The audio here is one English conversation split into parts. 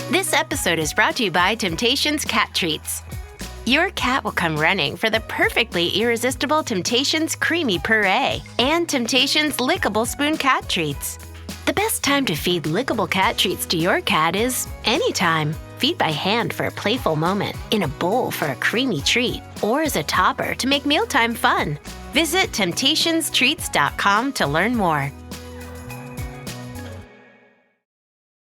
This episode is brought to you by Temptations Cat Treats. Your cat will come running for the perfectly irresistible Temptations Creamy Puree and Temptations Lickable Spoon Cat Treats. The best time to feed lickable cat treats to your cat is anytime. Feed by hand for a playful moment, in a bowl for a creamy treat, or as a topper to make mealtime fun. Visit TemptationsTreats.com to learn more.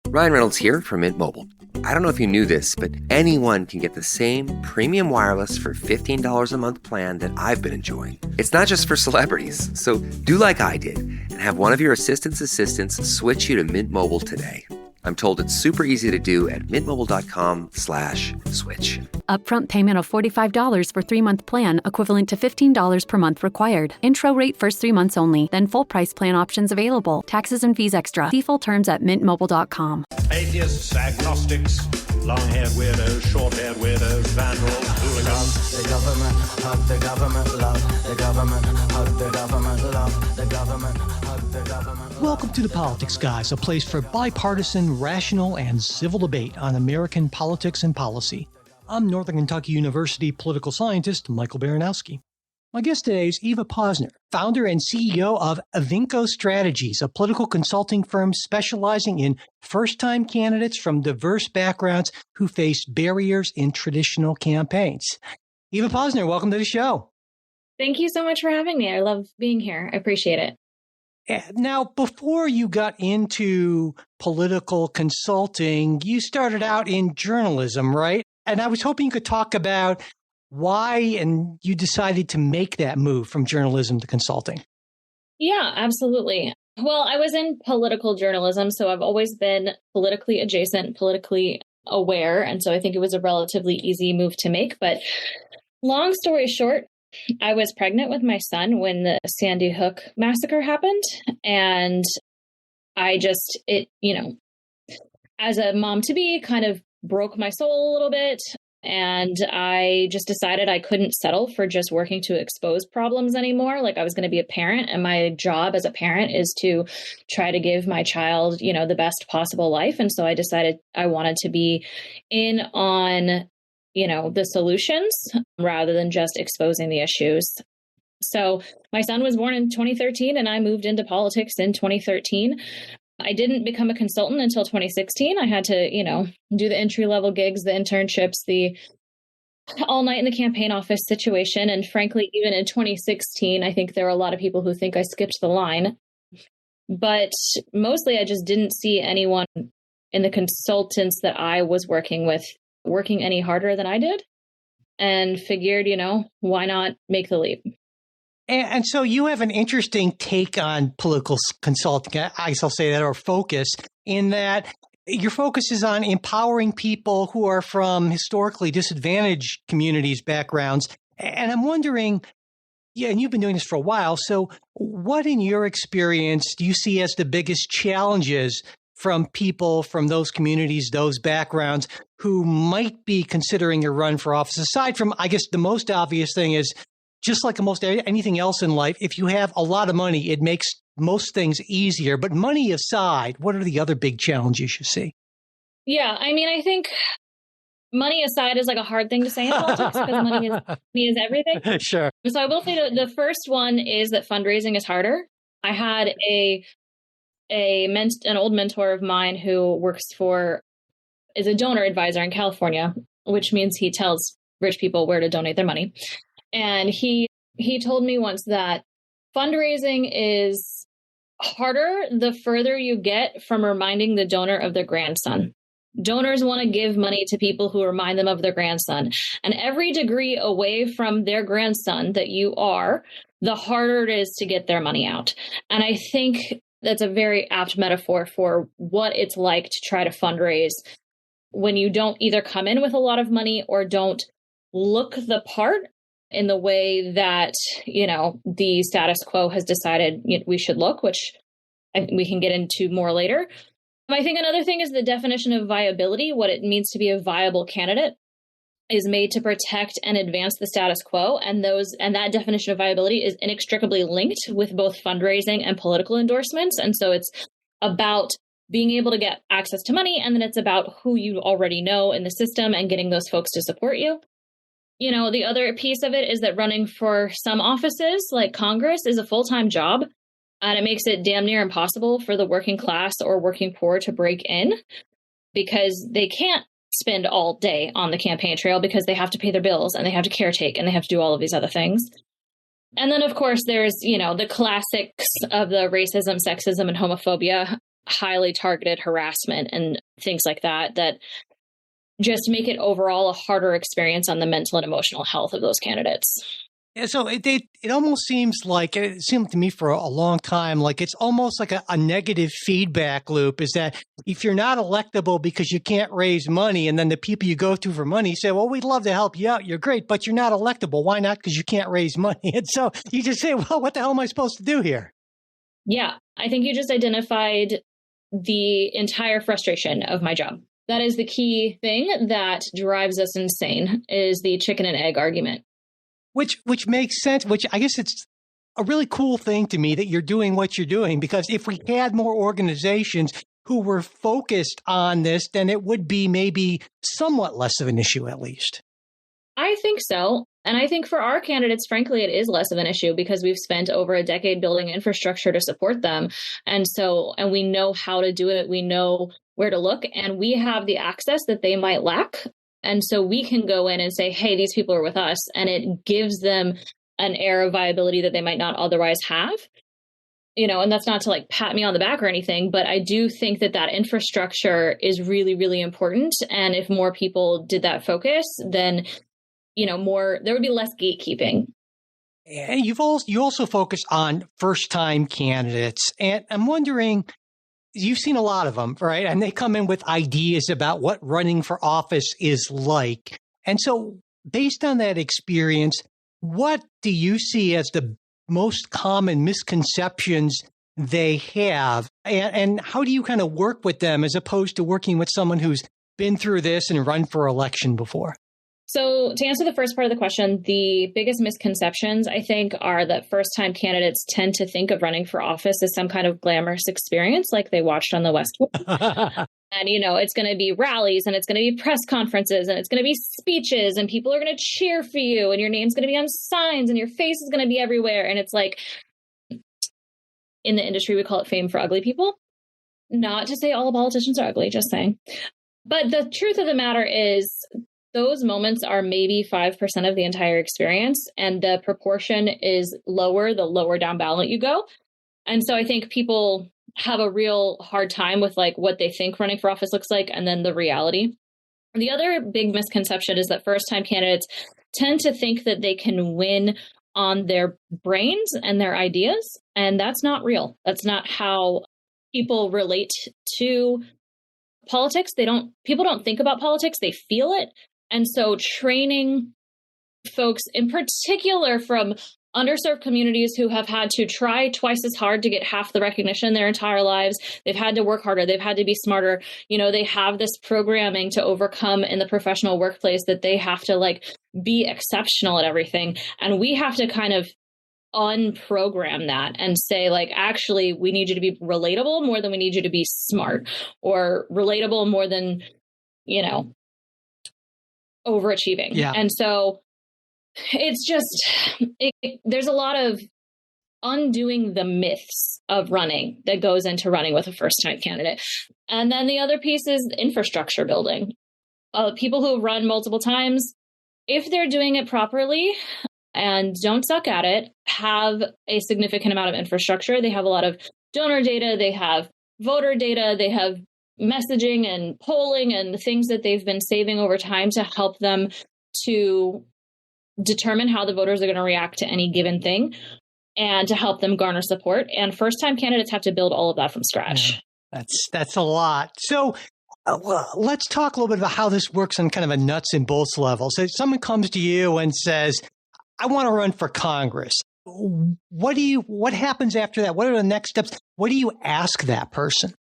Ryan Reynolds here from Mint Mobile. I don't know if you knew this, but anyone can get the same premium wireless for $15 a month plan that I've been enjoying. It's not just for celebrities, so do like I did and have one of your assistants switch you to Mint Mobile today. I'm told it's super easy to do at mintmobile.com/switch. Upfront payment of $45 for 3-month plan, equivalent to $15 per month required. Intro rate first 3 months only, then full price plan options available. Taxes and fees extra. See full terms at mintmobile.com. Atheists, agnostics, long-haired weirdos, short-haired weirdos, vandals, hooligans. The government, hug the government, love the government, hug the government, love the government, hug the government. Welcome to The Politics Guys, a place for bipartisan, rational, and civil debate on American politics and policy. I'm Northern Kentucky University political scientist Michael Baranowski. My guest today is Eva Posner, founder and CEO of Avinco Strategies, a political consulting firm specializing in first-time candidates from diverse backgrounds who face barriers in traditional campaigns. Eva Posner, welcome to the show. Thank you so much for having me. I love being here. I appreciate it. Now, before you got into political consulting, you started out in journalism, right? And I was hoping you could talk about why and you decided to make that move from journalism to consulting. Yeah, absolutely. Well, I was in political journalism, so I've always been politically adjacent, politically aware. And so I think it was a relatively easy move to make. But long story short, I was pregnant with my son when the Sandy Hook massacre happened. And I just, as a mom to be, kind of broke my soul a little bit. And I just decided I couldn't settle for just working to expose problems anymore. Like, I was going to be a parent, and my job as a parent is to try to give my child, the best possible life. And so I decided I wanted to be in on, the solutions rather than just exposing the issues. So my son was born in 2013 and I moved into politics in 2013. I didn't become a consultant until 2016. I had to, do the entry-level gigs, the internships, the all night in the campaign office situation. And frankly, even in 2016, I think there were a lot of people who think I skipped the line. But mostly I just didn't see anyone in the consultants that I was working with working any harder than I did, and figured, why not make the leap? And so you have an interesting take on political consulting, I guess I'll say that, or focus, in that your focus is on empowering people who are from historically disadvantaged communities, backgrounds. And I'm wondering, and you've been doing this for a while, so what in your experience do you see as the biggest challenges from people from those communities, those backgrounds, who might be considering a run for office? Aside from, I guess, the most obvious thing is, just like most anything else in life, if you have a lot of money, it makes most things easier. But money aside, what are the other big challenges you see? Yeah, I think money aside is like a hard thing to say in politics because money is everything. Sure. So I will say that the first one is that fundraising is harder. I had an old mentor of mine who is a donor advisor in California, which means he tells rich people where to donate their money. And he told me once that fundraising is harder the further you get from reminding the donor of their grandson. Donors want to give money to people who remind them of their grandson. And every degree away from their grandson that you are, the harder it is to get their money out. And I think that's a very apt metaphor for what it's like to try to fundraise when you don't either come in with a lot of money or don't look the part in the way that, the status quo has decided we should look, which we can get into more later. I think another thing is the definition of viability. What it means to be a viable candidate is made to protect and advance the status quo. And that definition of viability is inextricably linked with both fundraising and political endorsements. And so it's about being able to get access to money. And then it's about who you already know in the system and getting those folks to support you. You know, the other piece of it is that running for some offices like Congress is a full-time job, and it makes it damn near impossible for the working class or working poor to break in, because they can't spend all day on the campaign trail because they have to pay their bills and they have to caretake and they have to do all of these other things. And then, of course, there's, you know, the classics of the racism, sexism, and homophobia, highly targeted harassment and things like that, that just make it overall a harder experience on the mental and emotional health of those candidates. Yeah, so it almost seems like, it seemed to me for a long time, like it's almost like a negative feedback loop, is that if you're not electable because you can't raise money, and then the people you go to for money say, well, we'd love to help you out. You're great, but you're not electable. Why not? Because you can't raise money. And so you just say, well, what the hell am I supposed to do here? Yeah, I think you just identified the entire frustration of my job. That is the key thing that drives us insane, is the chicken and egg argument. Which makes sense, which I guess it's a really cool thing to me that you're doing what you're doing, because if we had more organizations who were focused on this, then it would be maybe somewhat less of an issue, at least. I think so. And I think for our candidates, frankly, it is less of an issue because we've spent over a decade building infrastructure to support them. And we know how to do it. We know where to look, and we have the access that they might lack. And so we can go in and say, hey, these people are with us. And it gives them an air of viability that they might not otherwise have. You know, and that's not to like pat me on the back or anything, but I do think that that infrastructure is really, really important. And if more people did that focus, then, you know, there would be less gatekeeping. And you also focus on first-time candidates. And I'm wondering, you've seen a lot of them, right? And they come in with ideas about what running for office is like. And so based on that experience, what do you see as the most common misconceptions they have? And how do you kind of work with them as opposed to working with someone who's been through this and run for election before? So to answer the first part of the question, the biggest misconceptions, I think, are that first-time candidates tend to think of running for office as some kind of glamorous experience like they watched on the West Wing. And, you know, it's going to be rallies and it's going to be press conferences and it's going to be speeches and people are going to cheer for you and your name's going to be on signs and your face is going to be everywhere. And it's like, in the industry, we call it fame for ugly people. Not to say all politicians are ugly, just saying. But the truth of the matter is, those moments are maybe 5% of the entire experience, and the proportion is lower the lower down ballot you go. And so I think people have a real hard time with like what they think running for office looks like and then the reality. The other big misconception is that first-time candidates tend to think that they can win on their brains and their ideas, and that's not real. That's not how people relate to politics. People don't think about politics, they feel it. And so training folks in particular from underserved communities who have had to try twice as hard to get half the recognition their entire lives, they've had to work harder, they've had to be smarter, you know, they have this programming to overcome in the professional workplace that they have to like be exceptional at everything. And we have to kind of unprogram that and say, like, actually, we need you to be relatable more than we need you to be smart, or relatable more than, you know, overachieving. Yeah. And so it's just, there's a lot of undoing the myths of running that goes into running with a first-time candidate. And then the other piece is infrastructure building. People who run multiple times, if they're doing it properly and don't suck at it, have a significant amount of infrastructure. They have a lot of donor data, they have voter data, they have messaging and polling and things that they've been saving over time to help them to determine how the voters are going to react to any given thing and to help them garner support. And first-time candidates have to build all of that from scratch. Yeah, that's a lot. So let's talk a little bit about how this works on kind of a nuts and bolts level. So someone comes to you and says, I want to run for Congress. What happens after that? What are the next steps? What do you ask that person?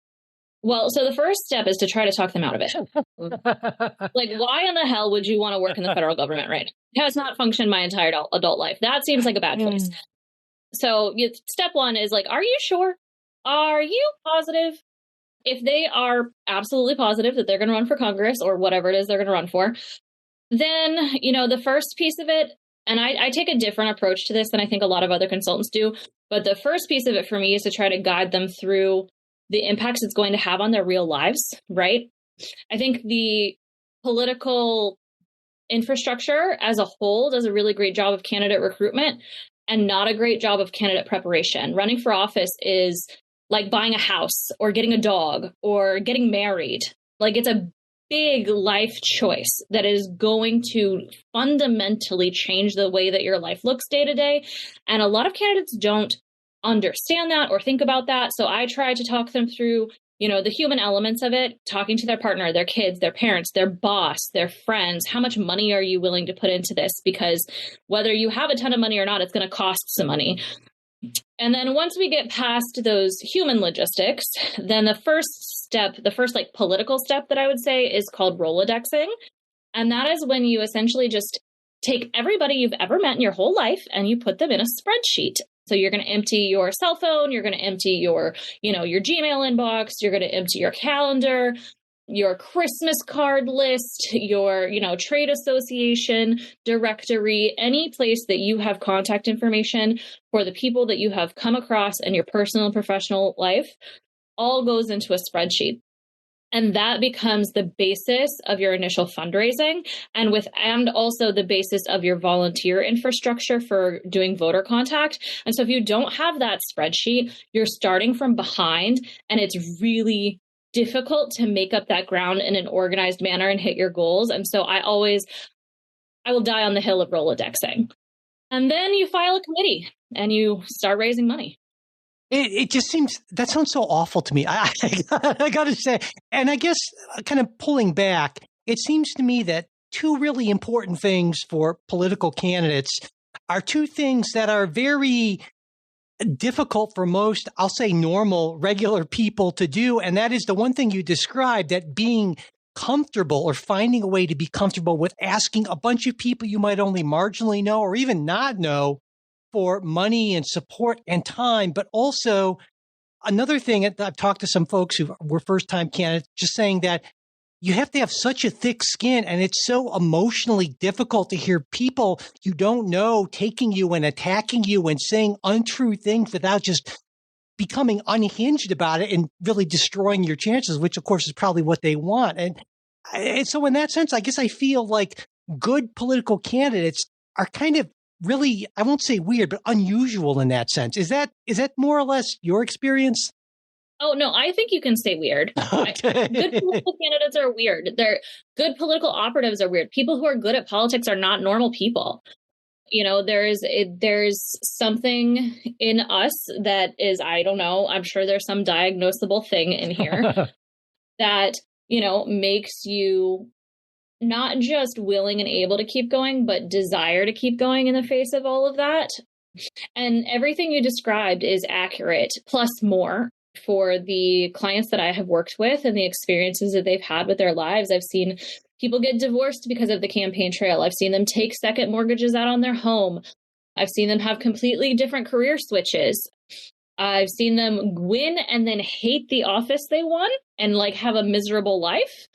Well, so the first step is to try to talk them out of it. Like, why in the hell would you want to work in the federal government, right? It has not functioned my entire adult life. That seems like a bad choice. So step one is like, are you sure? Are you positive? if they are absolutely positive that they're going to run for Congress or whatever it is they're going to run for, then, the first piece of it, and I take a different approach to this than I think a lot of other consultants do, but the first piece of it for me is to try to guide them through the impacts it's going to have on their real lives, right? I think the political infrastructure as a whole does a really great job of candidate recruitment and not a great job of candidate preparation. Running for office is like buying a house or getting a dog or getting married. Like, it's a big life choice that is going to fundamentally change the way that your life looks day to day. And a lot of candidates don't understand that or think about that. So I try to talk them through, the human elements of it, talking to their partner, their kids, their parents, their boss, their friends. How much money are you willing to put into this? Because whether you have a ton of money or not, it's going to cost some money. And then once we get past those human logistics, then the first political step that I would say is called Rolodexing. And that is when you essentially just take everybody you've ever met in your whole life and you put them in a spreadsheet. So you're going to empty your cell phone, you're going to empty your Gmail inbox, you're going to empty your calendar, your Christmas card list, your, trade association directory, any place that you have contact information for the people that you have come across in your personal and professional life, all goes into a spreadsheet. And that becomes the basis of your initial fundraising and also the basis of your volunteer infrastructure for doing voter contact. And so if you don't have that spreadsheet, you're starting from behind, and it's really difficult to make up that ground in an organized manner and hit your goals. And so I will die on the hill of Rolodexing. And then you file a committee and you start raising money. It just seems, that sounds so awful to me. I got to say, and I guess kind of pulling back, it seems to me that two really important things for political candidates are two things that are very difficult for most, I'll say, normal, regular people to do. And that is the one thing you described, that being comfortable or finding a way to be comfortable with asking a bunch of people you might only marginally know or even not know for money and support and time. But also another thing, I've talked to some folks who were first-time candidates, just saying that you have to have such a thick skin, and it's so emotionally difficult to hear people you don't know taking you and attacking you and saying untrue things without just becoming unhinged about it and really destroying your chances, which of course is probably what they want. And so in that sense, I guess I feel like good political candidates are kind of really, I won't say weird, but unusual in that sense. Is that more or less your experience? Oh, no, I think you can say weird. Okay. Good political candidates are weird. Good political operatives are weird. People who are good at politics are not normal people. There's something in us that is, I don't know, I'm sure there's some diagnosable thing in here that, makes you not just willing and able to keep going, but desire to keep going in the face of all of that. And everything you described is accurate, plus more. For the clients that I have worked with and the experiences that they've had with their lives, I've seen people get divorced because of the campaign trail. I've seen them take second mortgages out on their home. I've seen them have completely different career switches. I've seen them win and then hate the office they won and have a miserable life.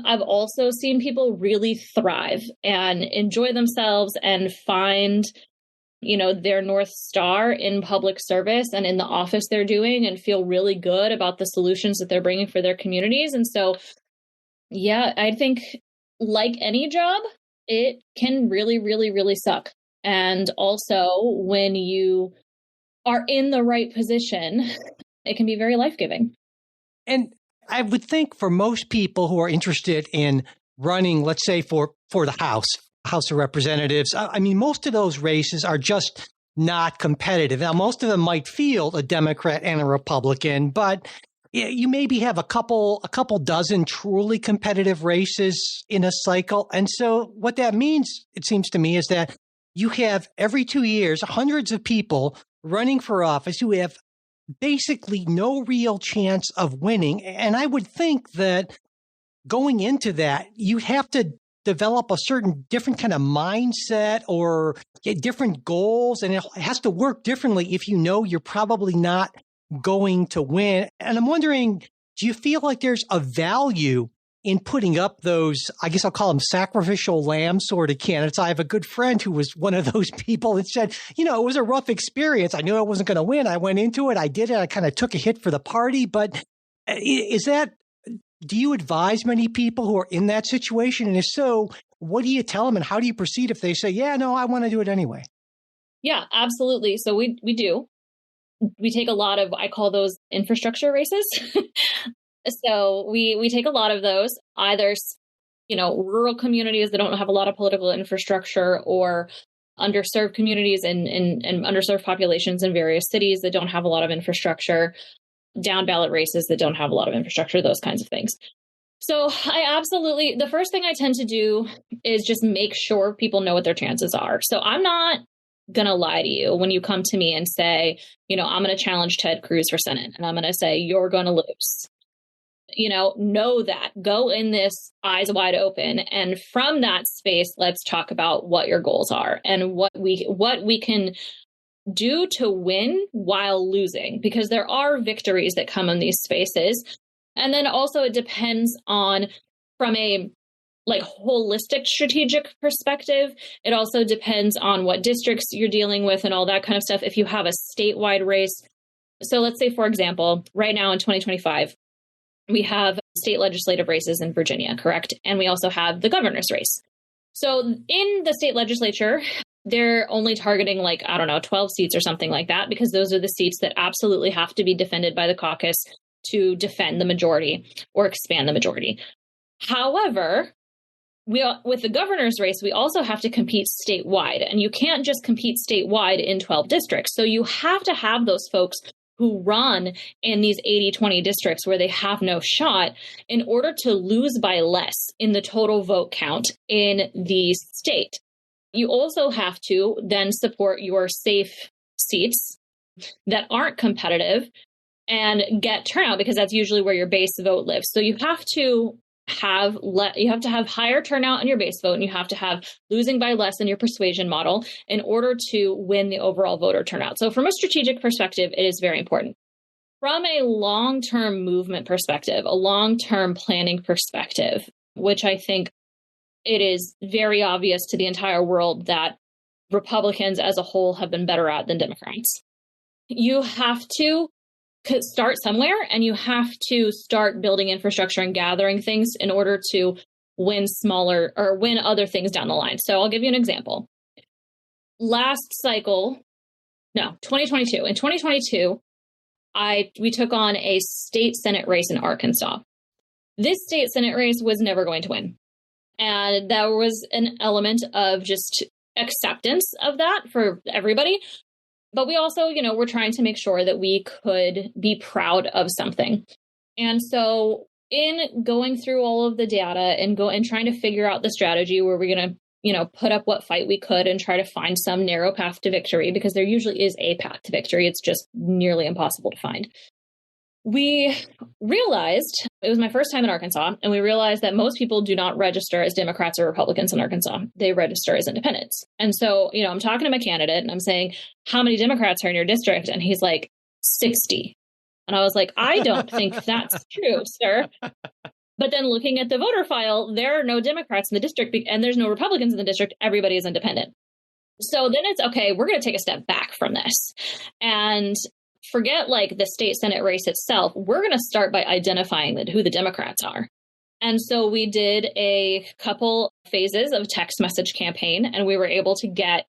I've also seen people really thrive and enjoy themselves and find, their North Star in public service and in the office they're doing and feel really good about the solutions that they're bringing for their communities. And so, yeah, I think like any job, it can really, really, really suck. And also when you are in the right position, it can be very life-giving. And I would think for most people who are interested in running, let's say for the House of Representatives, I mean, most of those races are just not competitive. Now, most of them might field a Democrat and a Republican, but you maybe have a couple dozen truly competitive races in a cycle. And so what that means, it seems to me, is that you have every 2 years, hundreds of people running for office who have basically no real chance of winning. And I would think that going into that, you'd have to develop a certain different kind of mindset or different goals, and it has to work differently if you know you're probably not going to win. And I'm wondering, Do you feel like there's a value in putting up those, I guess I'll call them sacrificial lamb sort of candidates? I have a good friend who was one of those people that said, it was a rough experience. I knew I wasn't going to win. I went into it. I did it. I kind of took a hit for the party. But do you advise many people who are in that situation? And if so, what do you tell them and how do you proceed if they say, yeah, no, I want to do it anyway? Yeah, absolutely. So we do. We take a lot of, I call those infrastructure races. So we take a lot of those, either, rural communities that don't have a lot of political infrastructure, or underserved communities and underserved populations in various cities that don't have a lot of infrastructure, down ballot races that don't have a lot of infrastructure, those kinds of things. So the first thing I tend to do is just make sure people know what their chances are. So I'm not going to lie to you when you come to me and say, I'm going to challenge Ted Cruz for Senate, and I'm going to say, you're going to lose. Know that. Go in this eyes wide open. And from that space, let's talk about what your goals are and what we can do to win while losing, because there are victories that come in these spaces. And then also it depends on, from a holistic strategic perspective, it also depends on what districts you're dealing with and all that kind of stuff. If you have a statewide race, so let's say, for example, right now in 2025, we have state legislative races in Virginia, correct? And we also have the governor's race. So in the state legislature, they're only targeting 12 seats or something like that, because those are the seats that absolutely have to be defended by the caucus to defend the majority or expand the majority. However, with the governor's race, we also have to compete statewide, and you can't just compete statewide in 12 districts. So you have to have those folks who run in these 80-20 districts where they have no shot in order to lose by less in the total vote count in the state. You also have to then support your safe seats that aren't competitive and get turnout, because that's usually where your base vote lives. So you have to have higher turnout in your base vote, and you have to have losing by less in your persuasion model in order to win the overall voter turnout. So from a strategic perspective, it is very important. From a long-term movement perspective, a long-term planning perspective, which I think it is very obvious to the entire world that Republicans as a whole have been better at than Democrats. You have to start somewhere, and you have to start building infrastructure and gathering things in order to win other things down the line. So I'll give you an example. 2022. In 2022, we took on a state Senate race in Arkansas. This state Senate race was never going to win. And there was an element of just acceptance of that for everybody. But we also, we're trying to make sure that we could be proud of something. And so in going through all of the data and trying to figure out the strategy where we're going to, put up what fight we could and try to find some narrow path to victory, because there usually is a path to victory. It's just nearly impossible to find. We realized, it was my first time in Arkansas, and we realized that most people do not register as Democrats or Republicans in Arkansas. They register as independents. And so, I'm talking to my candidate and I'm saying, how many Democrats are in your district? And he's like, 60. And I was like, I don't think that's true, sir. But then looking at the voter file, there are no Democrats in the district and there's no Republicans in the district. Everybody is independent. So then it's okay, we're going to take a step back from this and forget the state Senate race itself. We're going to start by identifying who the Democrats are. And so we did a couple phases of text message campaign, and we were able to get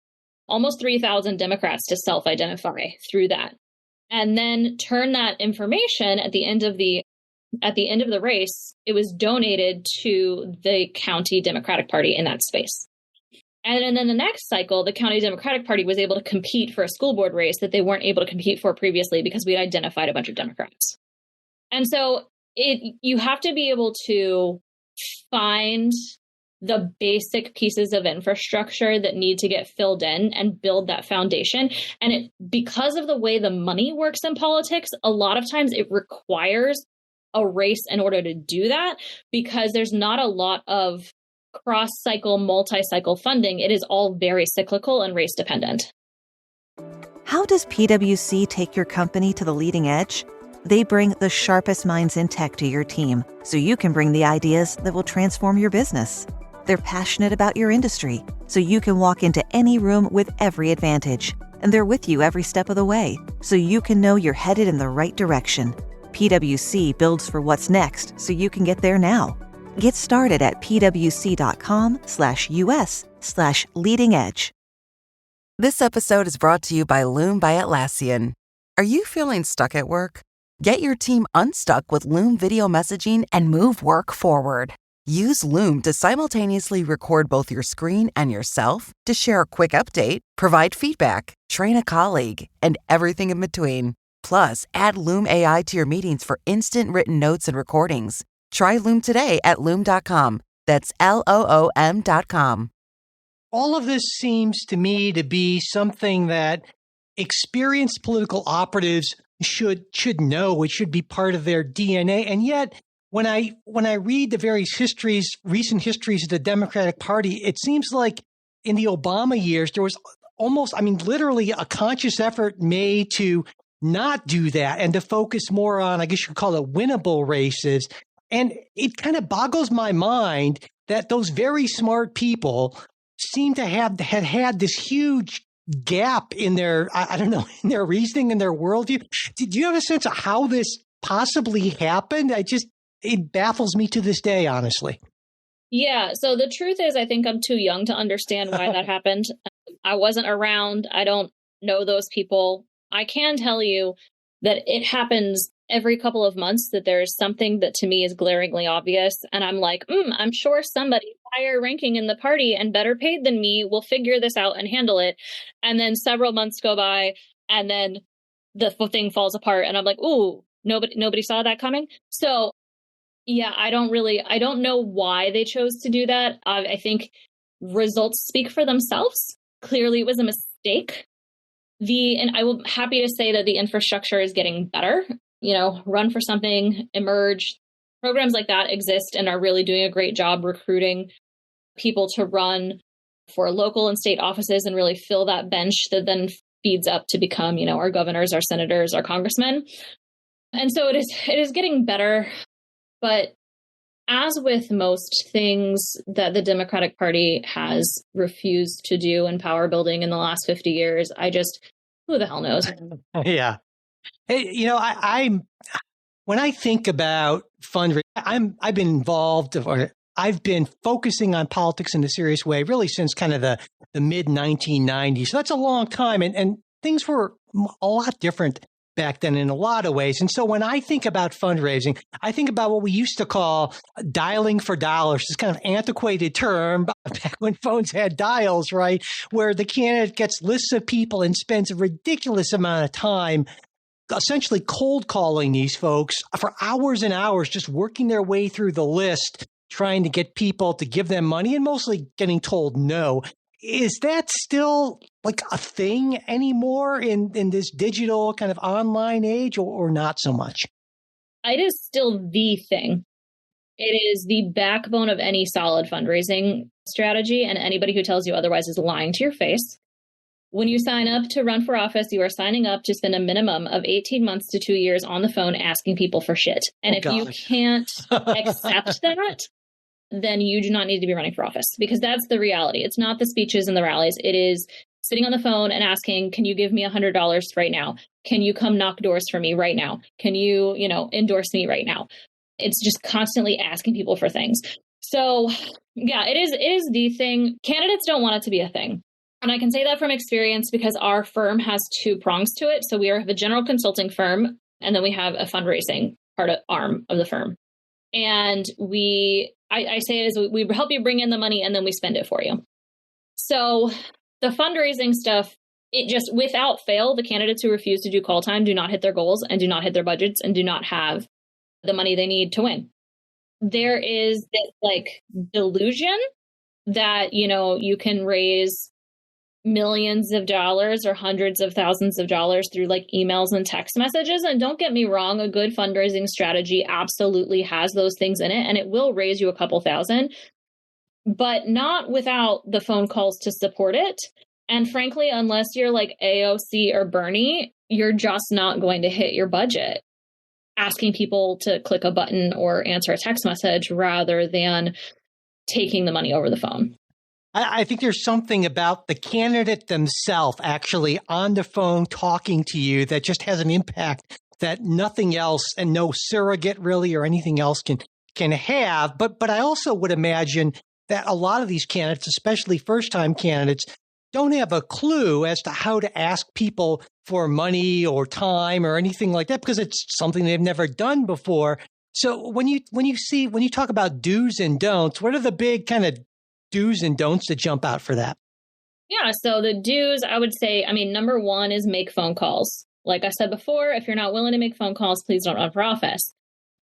almost 3,000 Democrats to self-identify through that. And then turn that information at the end of the race, it was donated to the county Democratic Party in that space. And then the next cycle, the county Democratic Party was able to compete for a school board race that they weren't able to compete for previously because we had identified a bunch of Democrats. And so you have to be able to find the basic pieces of infrastructure that need to get filled in and build that foundation. And because of the way the money works in politics, a lot of times it requires a race in order to do that, because there's not a lot of cross-cycle, multi-cycle funding. It is all very cyclical and race dependent. How does PwC take your company to the leading edge? They bring the sharpest minds in tech to your team so you can bring the ideas that will transform your business. They're passionate about your industry so you can walk into any room with every advantage. And they're with you every step of the way so you can know you're headed in the right direction. PwC builds for what's next so you can get there now. Get started at pwc.com/us/leading edge. This episode is brought to you by Loom by Atlassian. Are you feeling stuck at work? Get your team unstuck with Loom video messaging and move work forward. Use Loom to simultaneously record both your screen and yourself to share a quick update, provide feedback, train a colleague, and everything in between. Plus, add Loom AI to your meetings for instant written notes and recordings. Try Loom today at Loom.com. That's LOOM.com. All of this seems to me to be something that experienced political operatives should know. It should be part of their DNA. And yet, when I read the various recent histories of the Democratic Party, it seems like in the Obama years, there was literally a conscious effort made to not do that and to focus more on, I guess you could call it, winnable races. And it kind of boggles my mind that those very smart people seem to had had this huge gap in their, in their reasoning and their worldview. Did you have a sense of how this possibly happened? It baffles me to this day, honestly. Yeah. So the truth is, I think I'm too young to understand why that happened. I wasn't around. I don't know those people. I can tell you that it happens every couple of months that there's something that to me is glaringly obvious. And I'm like, I'm sure somebody higher ranking in the party and better paid than me will figure this out and handle it. And then several months go by and then the thing falls apart. And I'm like, ooh, nobody saw that coming. So yeah, I don't know why they chose to do that. I think results speak for themselves. Clearly, it was a mistake. And I'm happy to say that the infrastructure is getting better. Run for Something, Emerge, programs like that exist and are really doing a great job recruiting people to run for local and state offices and really fill that bench that then feeds up to become, our governors, our senators, our congressmen. And so it is getting better. But as with most things that the Democratic Party has refused to do in power building in the last 50 years, who the hell knows? Yeah. Hey, when I think about fundraising, I've been involved, or I've been focusing on politics in a serious way really since kind of the mid 1990s. So that's a long time, and things were a lot different back then in a lot of ways. And so when I think about fundraising, I think about what we used to call dialing for dollars, this kind of antiquated term back when phones had dials, right? Where the candidate gets lists of people and spends a ridiculous amount of time essentially cold calling these folks for hours and hours, just working their way through the list, trying to get people to give them money and mostly getting told no. Is that still like a thing anymore in this digital kind of online age or not so much? It is still the thing. It is the backbone of any solid fundraising strategy. And anybody who tells you otherwise is lying to your face. When you sign up to run for office, you are signing up to spend a minimum of 18 months to 2 years on the phone asking people for shit. And you can't accept that, then you do not need to be running for office, because that's the reality. It's not the speeches and the rallies. It is sitting on the phone and asking, can you give me $100 right now? Can you come knock doors for me right now? Can you, endorse me right now? It's just constantly asking people for things. So yeah, it is the thing. Candidates don't want it to be a thing. And I can say that from experience because our firm has two prongs to it. So we have a general consulting firm, and then we have a fundraising arm of the firm. And I say it is we help you bring in the money and then we spend it for you. So the fundraising stuff, it just without fail, the candidates who refuse to do call time do not hit their goals and do not hit their budgets and do not have the money they need to win. There is this delusion that, you can raise millions of dollars or hundreds of thousands of dollars through emails and text messages. And don't get me wrong, a good fundraising strategy absolutely has those things in it, and it will raise you a couple thousand, but not without the phone calls to support it. And frankly, unless you're like AOC or Bernie, you're just not going to hit your budget. asking people to click a button or answer a text message rather than taking the money over the phone. I think there's something about the candidate themselves actually on the phone talking to you that just has an impact that nothing else and no surrogate really or anything else can have. But I also would imagine that a lot of these candidates, especially first-time candidates, don't have a clue as to how to ask people for money or time or anything like that because it's something they've never done before. So when you talk about do's and don'ts, what are the big kind of do's and don'ts that jump out for that? Yeah, so the do's, I would say, number one is make phone calls. Like I said before, if you're not willing to make phone calls, please don't run for office.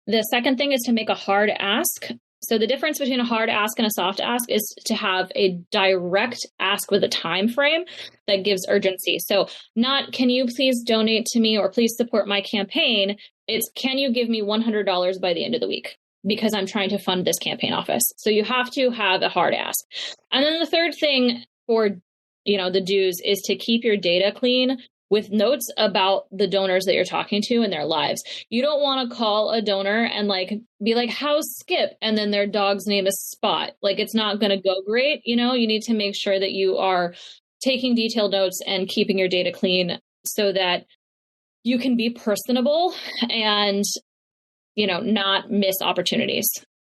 The second thing is to make a hard ask. So the difference between a hard ask and a soft ask is to have a direct ask with a time frame that gives urgency. So not, can you please donate to me or please support my campaign? It's, can you give me $100 by the end of the week? Because I'm trying to fund this campaign office. So you have to have a hard ask. And then the third thing for, the do's is to keep your data clean with notes about the donors that you're talking to and their lives. You don't want to call a donor and be like, how's Skip? And then their dog's name is Spot. It's not going to go great. You need to make sure that you are taking detailed notes and keeping your data clean so that you can be personable and, not miss opportunities.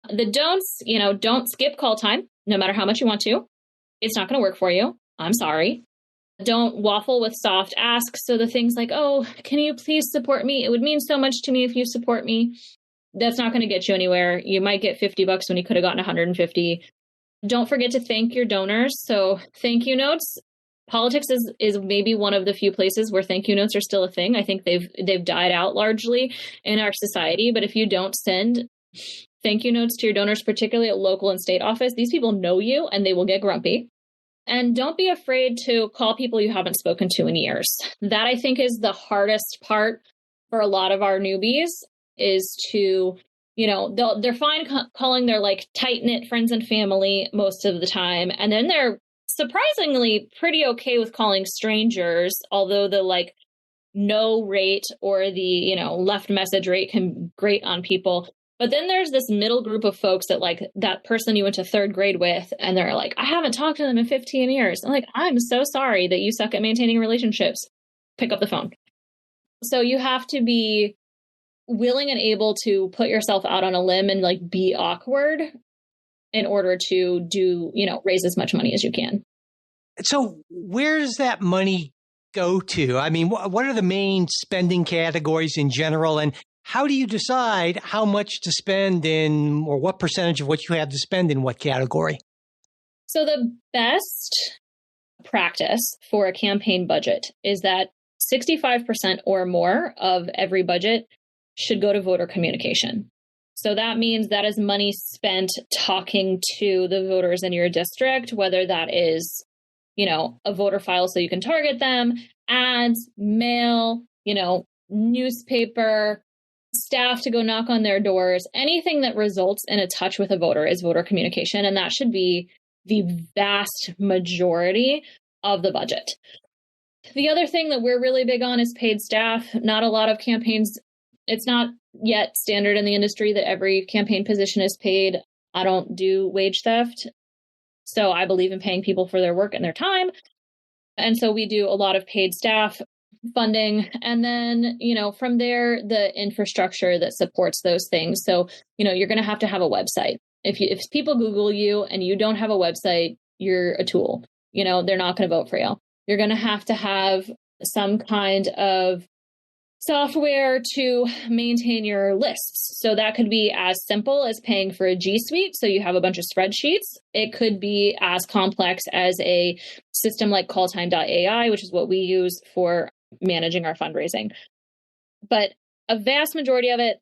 The don'ts, don't skip call time, no matter how much you want to. It's not going to work for you. I'm sorry. Don't waffle with soft asks. So the things like, oh, can you please support me? It would mean so much to me if you support me. That's not going to get you anywhere. You might get $50 when you could have gotten 150. Don't forget to thank your donors. So thank you notes. Politics is maybe one of the few places where thank you notes are still a thing. I think they've died out largely in our society. But if you don't send thank you notes to your donors, particularly at local and state office, these people know you and they will get grumpy. And don't be afraid to call people you haven't spoken to in years. That, I think, is the hardest part for a lot of our newbies is to, they're fine calling their tight-knit friends and family most of the time. And then they're surprisingly pretty okay with calling strangers, although the no rate or the, left message rate can grate on people. But then there's this middle group of folks that that person you went to third grade with, and they're like, I haven't talked to them in 15 years. I'm like, I'm so sorry that you suck at maintaining relationships. Pick up the phone. So you have to be willing and able to put yourself out on a limb and be awkward in order to do, raise as much money as you can. So where does that money go to? I mean, what are the main spending categories in general? And how do you decide how much to spend in, or what percentage of what you have to spend in what category? So the best practice for a campaign budget is that 65% or more of every budget should go to voter communication. So that means that is money spent talking to the voters in your district, whether that is, a voter file so you can target them, ads, mail, newspaper, staff to go knock on their doors. Anything that results in a touch with a voter is voter communication. And that should be the vast majority of the budget. The other thing that we're really big on is paid staff. Not a lot of campaigns. It's not yet standard in the industry that every campaign position is paid. I don't do wage theft. So I believe in paying people for their work and their time. And so we do a lot of paid staff funding. And then, from there, the infrastructure that supports those things. So, you're going to have a website. If people Google you and you don't have a website, you're a tool. They're not going to vote for you. You're going to have some kind of software to maintain your lists. So that could be as simple as paying for a G Suite. So you have a bunch of spreadsheets. It could be as complex as a system like calltime.ai, which is what we use for managing our fundraising. But a vast majority of it,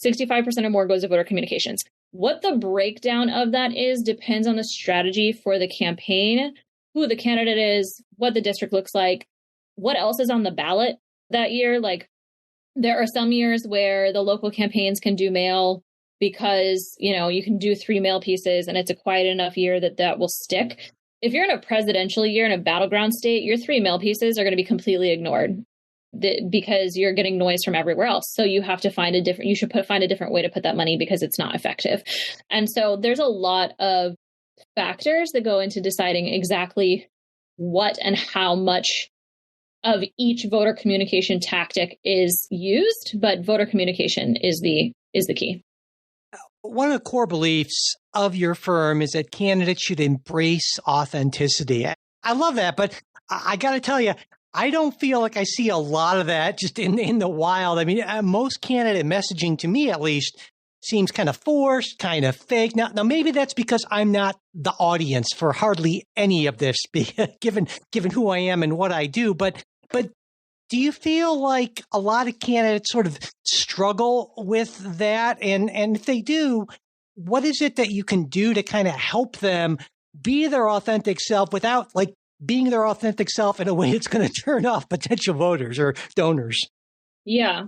65% or more, goes to voter communications. What the breakdown of that is depends on the strategy for the campaign, who the candidate is, what the district looks like, what else is on the ballot that year. There are some years where the local campaigns can do mail because, you can do 3 mail pieces and it's a quiet enough year that will stick. If you're in a presidential year in a battleground state, your 3 mail pieces are going to be completely ignored because you're getting noise from everywhere else. So you have to find a different way to put that money because it's not effective. And so there's a lot of factors that go into deciding exactly what and how much of each voter communication tactic is used, but voter communication is the key. One of the core beliefs of your firm is that candidates should embrace authenticity. I love that, but I got to tell you, I don't feel like I see a lot of that just in the wild. I mean, most candidate messaging, to me at least, seems kind of forced, kind of fake. Now maybe that's because I'm not the audience for hardly any of this, given who I am and what I do. But do you feel like a lot of candidates sort of struggle with that? And if they do, what is it that you can do to kind of help them be their authentic self without like being their authentic self in a way that's going to turn off potential voters or donors? Yeah,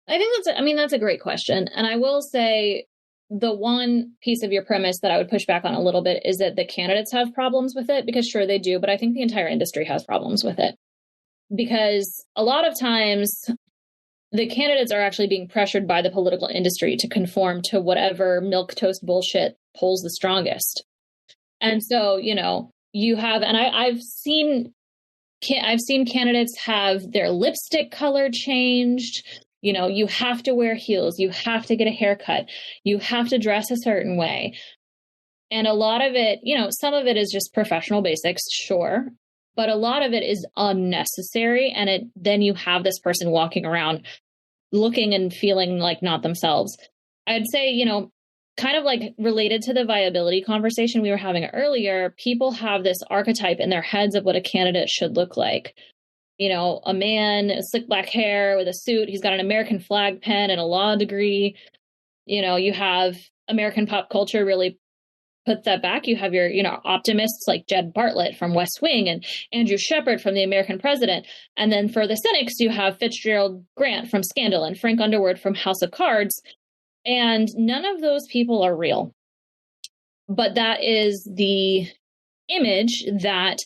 I think that's a great question. And I will say the one piece of your premise that I would push back on a little bit is that the candidates have problems with it, because sure they do, but I think the entire industry has problems with it. Because a lot of times the candidates are actually being pressured by the political industry to conform to whatever milquetoast bullshit polls the strongest. And so, you have, and I've seen candidates have their lipstick color changed. You have to wear heels. You have to get a haircut. You have to dress a certain way. And a lot of it, some of it is just professional basics, sure. But a lot of it is unnecessary. And then you have this person walking around looking and feeling like not themselves. I'd say, kind of like related to the viability conversation we were having earlier, people have this archetype in their heads of what a candidate should look like. A man, slick black hair with a suit. He's got an American flag pen and a law degree. You have American pop culture really put that back. You have your, optimists like Jed Bartlett from West Wing and Andrew Shepard from The American President. And then for the cynics, you have Fitzgerald Grant from Scandal and Frank Underwood from House of Cards. And none of those people are real. But that is the image that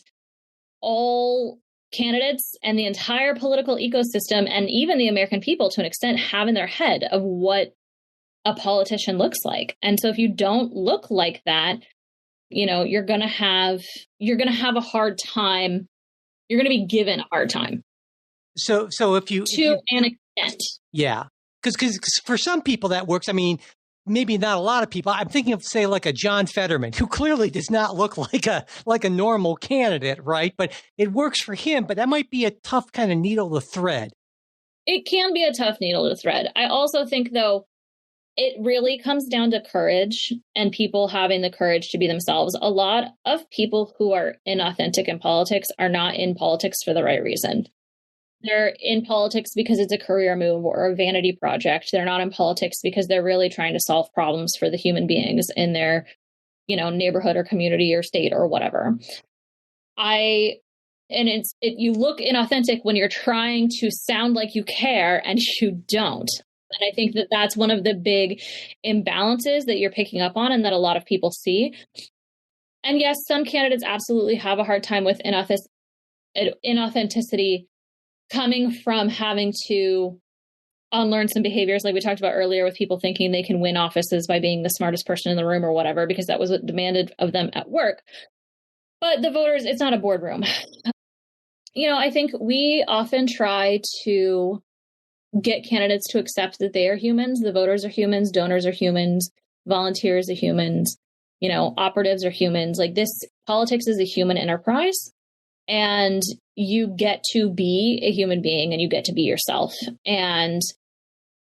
all candidates and the entire political ecosystem and even the American people to an extent have in their head of what a politician looks like. And so if you don't look like that, you're going to have a hard time. You're going to be given a hard time. So if you an extent. Yeah. Because for some people that works. I mean, maybe not a lot of people. I'm thinking of, say, like a John Fetterman, who clearly does not look like a normal candidate, right? But it works for him. But that might be a tough kind of needle to thread. It can be a tough needle to thread. I also think, though, it really comes down to courage and people having the courage to be themselves. A lot of people who are inauthentic in politics are not in politics for the right reason. They're in politics because it's a career move or a vanity project. They're not in politics because they're really trying to solve problems for the human beings in their, neighborhood or community or state or whatever. You look inauthentic when you're trying to sound like you care and you don't. And I think that that's one of the big imbalances that you're picking up on and that a lot of people see. And yes, some candidates absolutely have a hard time with inauthenticity coming from having to unlearn some behaviors like we talked about earlier with people thinking they can win offices by being the smartest person in the room or whatever, because that was what demanded of them at work. But the voters, it's not a boardroom. I think we often try to get candidates to accept that they are humans. The voters are humans, donors are humans, volunteers are humans, operatives are humans. Like this, politics is a human enterprise, and you get to be a human being and you get to be yourself. And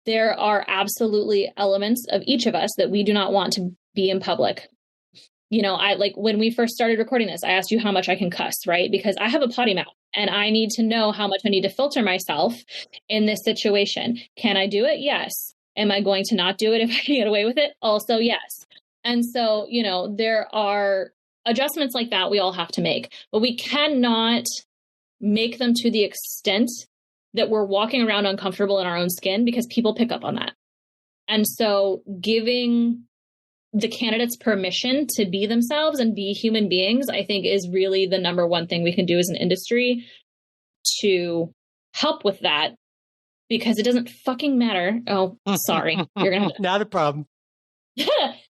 there are absolutely elements of each of us that we do not want to be in public. When we first started recording this, I asked you how much I can cuss, right? Because I have a potty mouth and I need to know how much I need to filter myself in this situation. Can I do it? Yes. Am I going to not do it if I can get away with it? Also, yes. And so, there are adjustments like that we all have to make, but we cannot make them to the extent that we're walking around uncomfortable in our own skin, because people pick up on that. And so giving the candidates permission to be themselves and be human beings, I think, is really the number one thing we can do as an industry to help with that because it doesn't fucking matter. Oh, sorry. You're going to have to. Not a problem.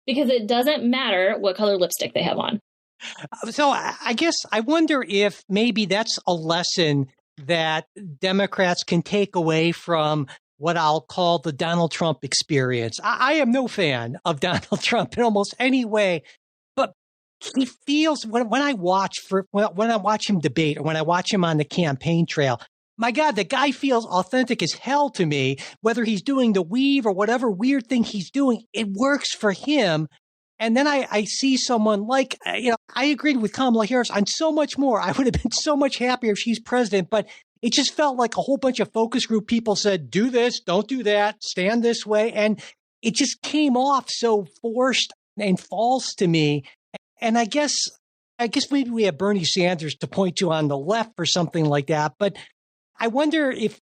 Because it doesn't matter what color lipstick they have on. So I guess I wonder if maybe that's a lesson that Democrats can take away from what I'll call the Donald Trump experience. I am no fan of Donald Trump in almost any way, but he feels when I watch him debate or when I watch him on the campaign trail, my God, the guy feels authentic as hell to me, whether he's doing the weave or whatever weird thing he's doing, it works for him. And then I see someone like, I agreed with Kamala Harris on so much more. I would have been so much happier if she's president, but it just felt like a whole bunch of focus group people said, do this, don't do that, stand this way. And it just came off so forced and false to me. And I guess maybe we have Bernie Sanders to point to on the left for something like that. But I wonder if,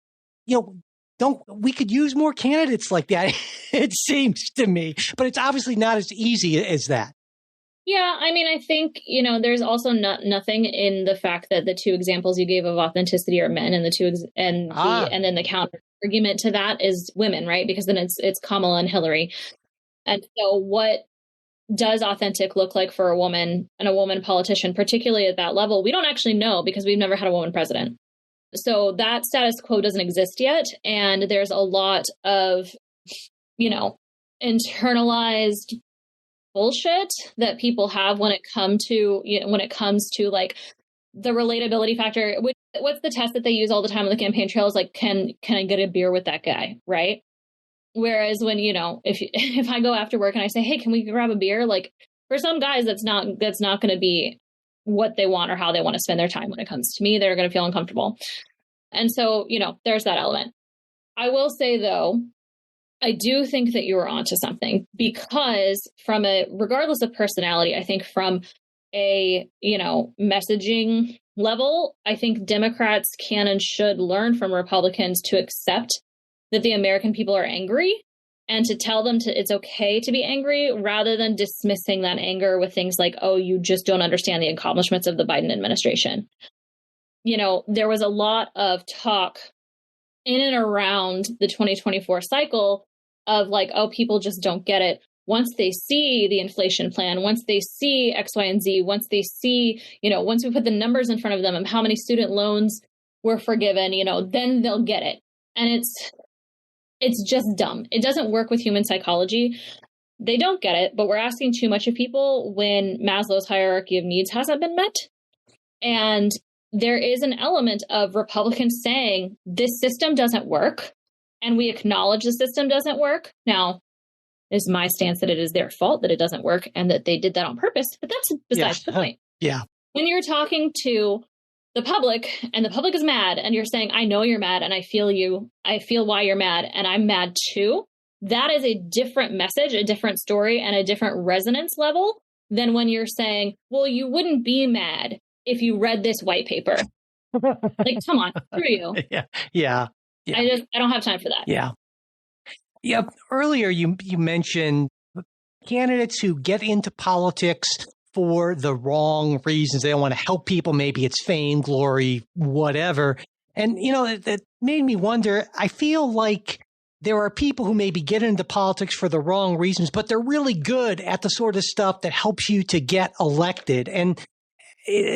we could use more candidates like that, it seems to me, but it's obviously not as easy as that. Yeah, I mean, I think, there's also nothing in the fact that the two examples you gave of authenticity are men, and and then the counter argument to that is women, right? Because then it's Kamala and Hillary. And so what does authentic look like for a woman and a woman politician, particularly at that level? We don't actually know because we've never had a woman president. So that status quo doesn't exist yet. And there's a lot of, internalized bullshit that people have when it comes to like the relatability factor. What's the test that they use all the time on the campaign trail is like, can I get a beer with that guy? Right. Whereas when, if I go after work and I say, hey, can we grab a beer? Like for some guys, that's not going to be what they want or how they want to spend their time. When it comes to me, they're going to feel uncomfortable. And so, there's that element. I will say, though, I do think that you were onto something because regardless of personality, I think from a, messaging level, I think Democrats can and should learn from Republicans to accept that the American people are angry and to tell them it's okay to be angry rather than dismissing that anger with things like, oh, you just don't understand the accomplishments of the Biden administration. There was a lot of talk in and around the 2024 cycle of like, oh, people just don't get it. Once they see the inflation plan, once they see X, Y, and Z, once they see, once we put the numbers in front of them and how many student loans were forgiven, then they'll get it. And it's just dumb. It doesn't work with human psychology. They don't get it, but we're asking too much of people when Maslow's hierarchy of needs hasn't been met. And there is an element of Republicans saying this system doesn't work, and we acknowledge the system doesn't work. Now, it's my stance that it is their fault that it doesn't work and that they did that on purpose, but that's besides the point. Yeah. When you're talking to the public and the public is mad and you're saying, I know you're mad and I feel you, I feel why you're mad and I'm mad too. That is a different message, a different story, and a different resonance level than when you're saying, well, you wouldn't be mad if you read this white paper. Like, come on, screw you. Yeah. I don't have time for that. Yeah. Yeah. Earlier, you mentioned candidates who get into politics for the wrong reasons. They don't want to help people. Maybe it's fame, glory, whatever. And, that made me wonder. I feel like there are people who maybe get into politics for the wrong reasons, but they're really good at the sort of stuff that helps you to get elected. And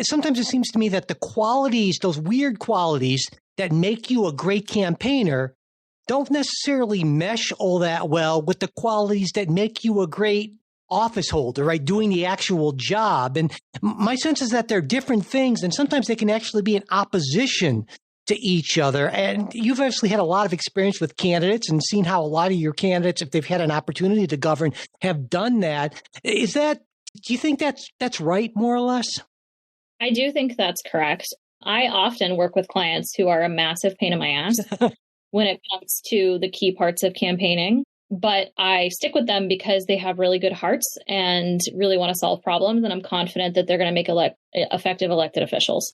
sometimes it seems to me that the qualities, those weird qualities that make you a great campaigner, don't necessarily mesh all that well with the qualities that make you a great office holder, right? Doing the actual job. And my sense is that they're different things, and sometimes they can actually be in opposition to each other. And you've actually had a lot of experience with candidates and seen how a lot of your candidates, if they've had an opportunity to govern, have done that. Do you think that's right, more or less? I do think that's correct. I often work with clients who are a massive pain in my ass when it comes to the key parts of campaigning, but I stick with them because they have really good hearts and really want to solve problems. And I'm confident that they're going to make effective elected officials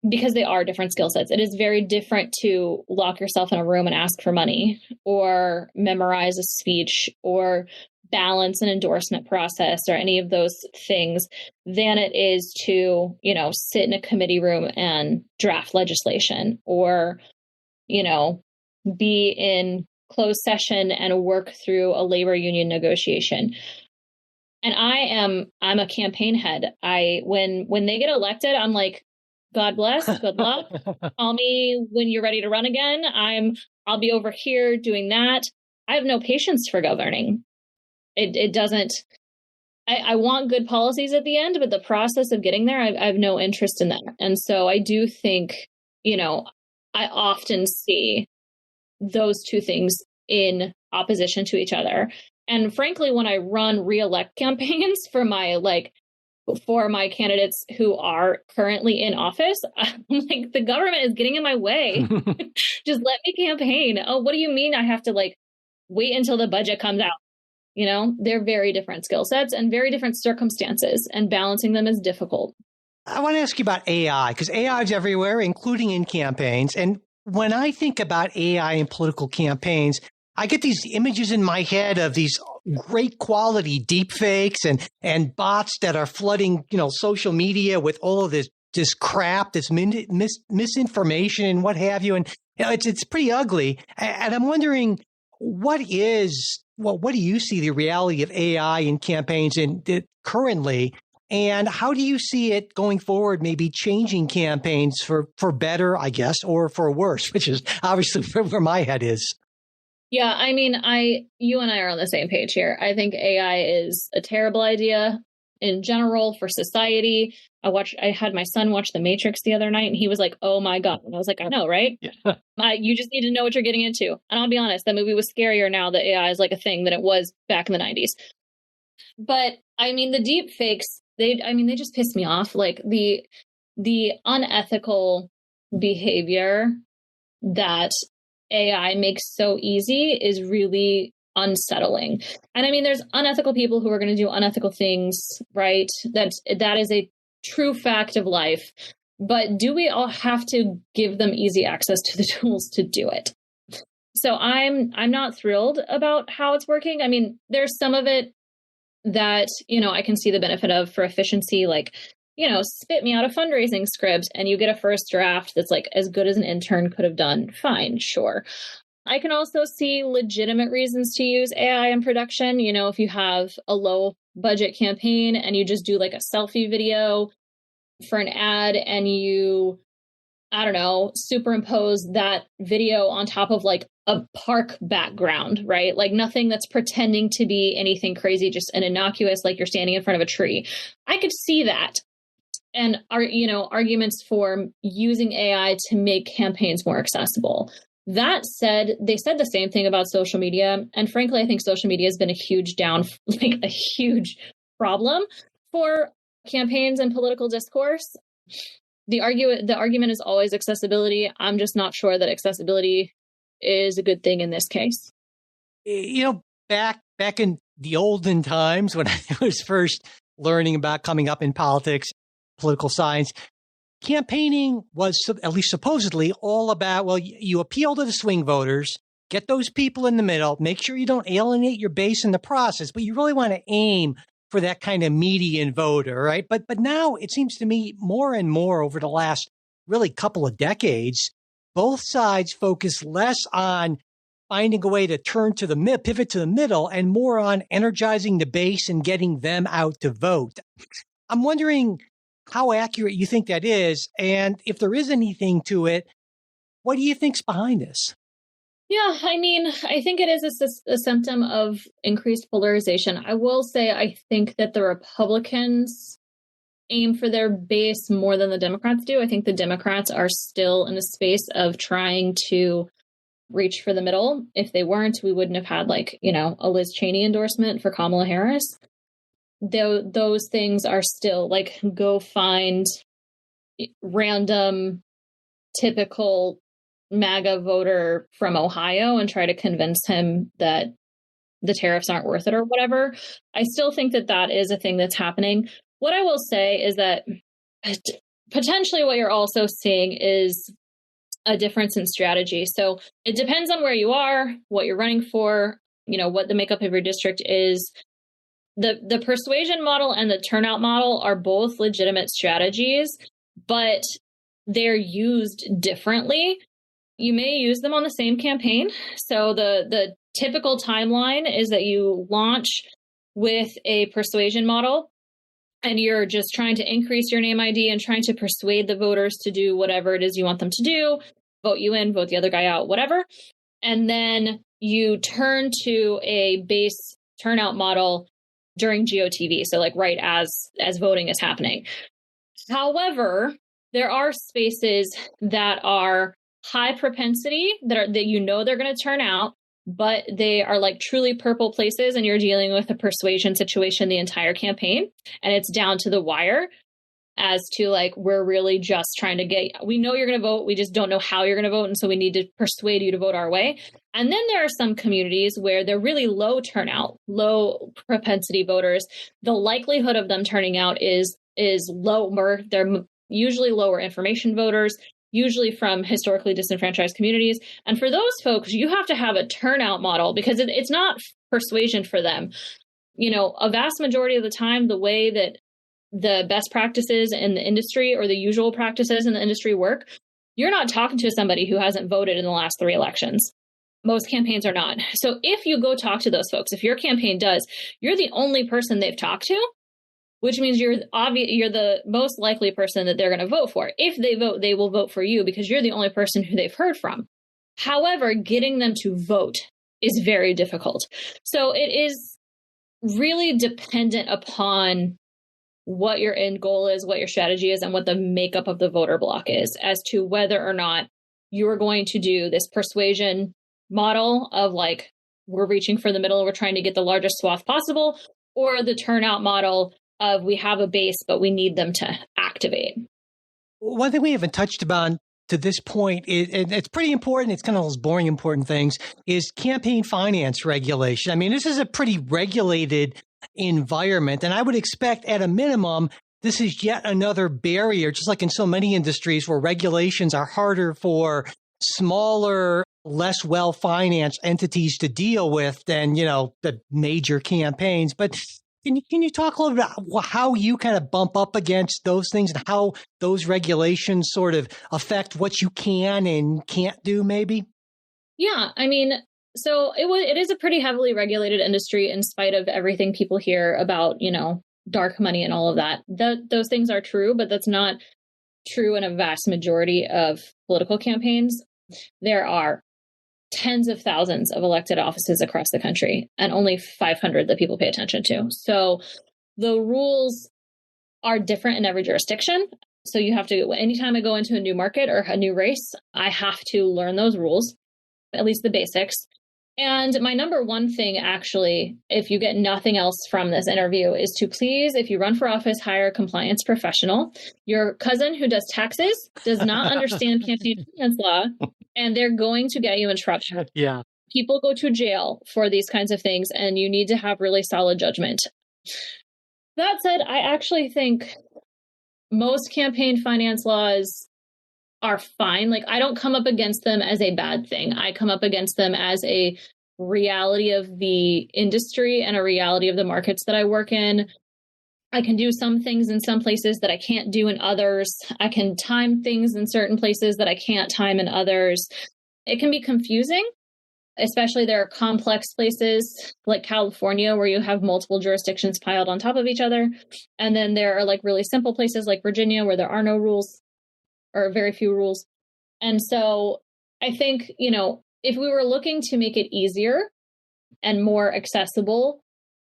because they are different skill sets. It is very different to lock yourself in a room and ask for money or memorize a speech or balance an endorsement process or any of those things than it is to, sit in a committee room and draft legislation or be in closed session and work through a labor union negotiation. And I'm a campaign head. When they get elected, I'm like, God bless, good luck. Call me when you're ready to run again. I'll be over here doing that. I have no patience for governing. It doesn't. I want good policies at the end, but the process of getting there, I have no interest in that. And so I do think, I often see those two things in opposition to each other. And frankly, when I run re-elect campaigns for my candidates who are currently in office, I'm like, the government is getting in my way. Just let me campaign. Oh, what do you mean I have to wait until the budget comes out? They're very different skill sets and very different circumstances, and balancing them is difficult. I want to ask you about AI, because AI is everywhere, including in campaigns. And when I think about AI in political campaigns, I get these images in my head of these great quality deep fakes and bots that are flooding, social media with all of this crap, this misinformation and what have you. And it's pretty ugly. And I'm wondering, what do you see the reality of AI in campaigns currently? And how do you see it going forward, maybe changing campaigns for better, I guess, or for worse, which is obviously where my head is. Yeah, I mean, you and I are on the same page here. I think AI is a terrible idea in general for society. I had my son watch The Matrix the other night, and he was like, "Oh my God." And I was like, "I know, right?" Yeah. You just need to know what you're getting into. And I'll be honest, that movie was scarier now that AI is like a thing than it was back in the 90s. But I mean, the deep fakes, they just piss me off. Like the unethical behavior that AI makes so easy is really unsettling. And I mean, there's unethical people who are going to do unethical things, right? That is a true fact of life. But do we all have to give them easy access to the tools to do it? So I'm not thrilled about how it's working. I mean, there's some of it that, I can see the benefit of for efficiency, like, spit me out a fundraising script and you get a first draft that's like as good as an intern could have done. Fine, sure. I can also see legitimate reasons to use AI in production. If you have a low budget campaign and you just do like a selfie video for an ad and you, superimpose that video on top of like a park background, right? Like nothing that's pretending to be anything crazy, just an innocuous, like you're standing in front of a tree. I could see that. And arguments for using AI to make campaigns more accessible. That said, they said the same thing about social media. And frankly, I think social media has been a huge problem for campaigns and political discourse. The argument is always accessibility. I'm just not sure that accessibility is a good thing in this case. Back in the olden times when I was first learning about coming up in politics, political science, campaigning was, at least supposedly, all about, well, you appeal to the swing voters, get those people in the middle, make sure you don't alienate your base in the process, but you really want to aim for that kind of median voter, right? But now it seems to me more and more over the last really couple of decades, both sides focus less on finding a way to pivot to the middle and more on energizing the base and getting them out to vote. I'm wondering how accurate you think that is. And if there is anything to it, what do you think's behind this? Yeah, I mean, I think it is a symptom of increased polarization. I will say, I think that the Republicans aim for their base more than the Democrats do. I think the Democrats are still in the space of trying to reach for the middle. If they weren't, we wouldn't have had a Liz Cheney endorsement for Kamala Harris. Those things are still like, go find random typical MAGA voter from Ohio and try to convince him that the tariffs aren't worth it or whatever. I still think that is a thing that's happening. What I will say is that potentially what you're also seeing is a difference in strategy. So it depends on where you are, what you're running for, what the makeup of your district is. The persuasion model and the turnout model are both legitimate strategies, but they're used differently. You may use them on the same campaign. So the typical timeline is that you launch with a persuasion model, and you're just trying to increase your name ID and trying to persuade the voters to do whatever it is you want them to do, vote you in, vote the other guy out, whatever. And then you turn to a base turnout model during GOTV, so like right as voting is happening. However, there are spaces that are high propensity that they're going to turn out, but they are like truly purple places, and you're dealing with a persuasion situation the entire campaign, and it's down to the wire as to like, we're really just trying to we know you're going to vote, we just don't know how you're going to vote, and so we need to persuade you to vote our way. And then there are some communities where they're really low turnout, low propensity voters. The likelihood of them turning out is lower. They're usually lower information voters, usually from historically disenfranchised communities. And for those folks, you have to have a turnout model because it's not persuasion for them. You know, a vast majority of the time, the way that the best practices in the industry or the usual practices in the industry work, you're not talking to somebody who hasn't voted in the last 3 elections. Most campaigns are not. So if you go talk to those folks, if your campaign does, you're the only person they've talked to, which means you're the most likely person that they're going to vote for. If they vote, they will vote for you because you're the only person who they've heard from. However, getting them to vote is very difficult. So it is really dependent upon what your end goal is, what your strategy is, and what the makeup of the voter block is as to whether or not you are going to do this persuasion model of like, we're reaching for the middle and we're trying to get the largest swath possible, or the turnout model of we have a base, but we need them to activate. One thing we haven't touched upon to this point, and it's pretty important, it's kind of those boring important things, is campaign finance regulation. I mean, this is a pretty regulated environment, and I would expect at a minimum, this is yet another barrier, just like in so many industries where regulations are harder for smaller, less well-financed entities to deal with than, you know, the major campaigns. But can you talk a little bit about how you kind of bump up against those things and how those regulations sort of affect what you can and can't do, maybe? Yeah, I mean, so it is a pretty heavily regulated industry in spite of everything people hear about, you know, dark money and all of that. Those things are true, but that's not true in a vast majority of political campaigns. There are tens of thousands of elected offices across the country and only 500 that people pay attention to. So the rules are different in every jurisdiction. So you have to, anytime I go into a new market or a new race, I have to learn those rules, at least the basics. And my number one thing, actually, if you get nothing else from this interview, is to please, if you run for office, hire a compliance professional. Your cousin who does taxes does not understand campaign finance law, and they're going to get you in trouble. Yeah. People go to jail for these kinds of things, and you need to have really solid judgment. That said, I actually think most campaign finance laws are fine. Like, I don't come up against them as a bad thing. I come up against them as a reality of the industry and a reality of the markets that I work in. I can do some things in some places that I can't do in others. I can time things in certain places that I can't time in others. It can be confusing, especially there are complex places like California where you have multiple jurisdictions piled on top of each other. And then there are like really simple places like Virginia where there are no rules or very few rules. And so I think, you know, if we were looking to make it easier and more accessible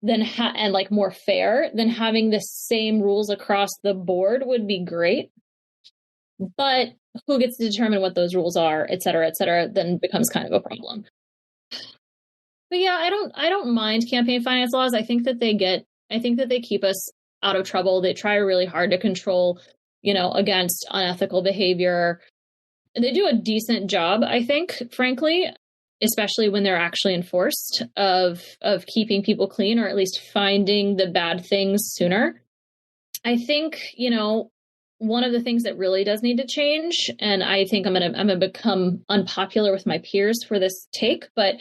and like more fair, then having the same rules across the board would be great. But who gets to determine what those rules are, et cetera, then becomes kind of a problem. But yeah, I don't mind campaign finance laws. I think that they keep us out of trouble. They try really hard to control, you know, against unethical behavior. And they do a decent job, I think, frankly, especially when they're actually enforced, of keeping people clean, or at least finding the bad things sooner. I think, you know, one of the things that really does need to change, and I think I'm gonna become unpopular with my peers for this take, but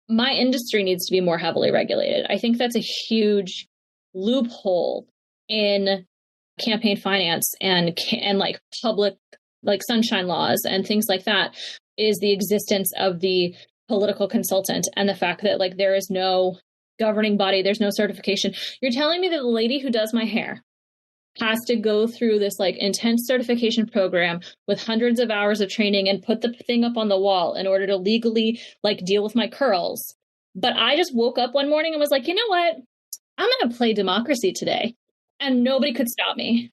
my industry needs to be more heavily regulated. I think that's a huge loophole in campaign finance and like public like sunshine laws and things like that, is the existence of the political consultant and the fact that like there is no governing body, there's no certification. You're telling me that the lady who does my hair has to go through this like intense certification program with hundreds of hours of training and put the thing up on the wall in order to legally like deal with my curls. But I just woke up one morning and was like, you know what? I'm going to play democracy today. And nobody could stop me.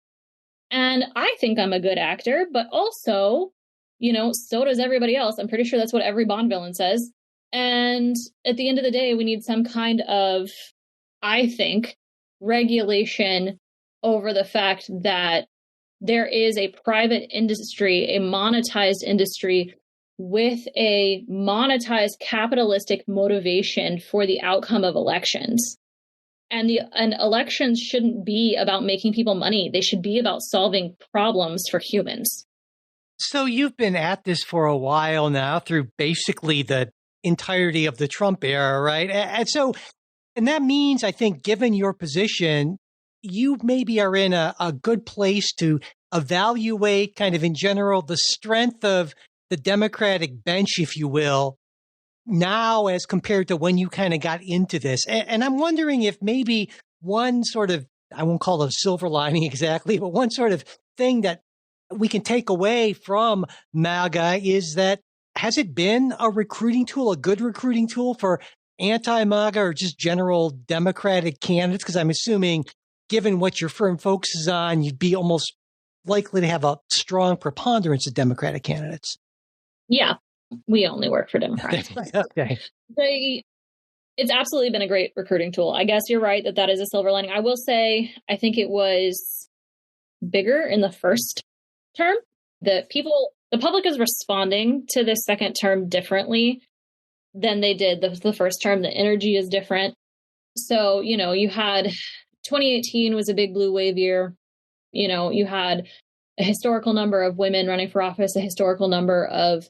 And I think I'm a good actor, but also, you know, so does everybody else. I'm pretty sure that's what every Bond villain says. And at the end of the day, we need some kind of, I think, regulation over the fact that there is a private industry, a monetized industry with a monetized capitalistic motivation for the outcome of elections. And elections shouldn't be about making people money. They should be about solving problems for humans. So you've been at this for a while now through basically the entirety of the Trump era, right? And that means, I think, given your position, you maybe are in a good place to evaluate kind of in general the strength of the Democratic bench, if you will, now as compared to when you kind of got into this. And I'm wondering if maybe one sort of, I won't call it a silver lining exactly, but one sort of thing that we can take away from MAGA is that, has it been a recruiting tool, a good recruiting tool for anti-MAGA or just general Democratic candidates? Because I'm assuming, given what your firm focuses on, you'd be almost likely to have a strong preponderance of Democratic candidates. Yeah, we only work for Democrats. Okay. It's absolutely been a great recruiting tool. I guess you're right that is a silver lining. I will say, I think it was bigger in the first term. The public is responding to this second term differently than they did the first term. The energy is different. So, you know, you had 2018 was a big blue wave year. You know, you had a historical number of women running for office, a historical number of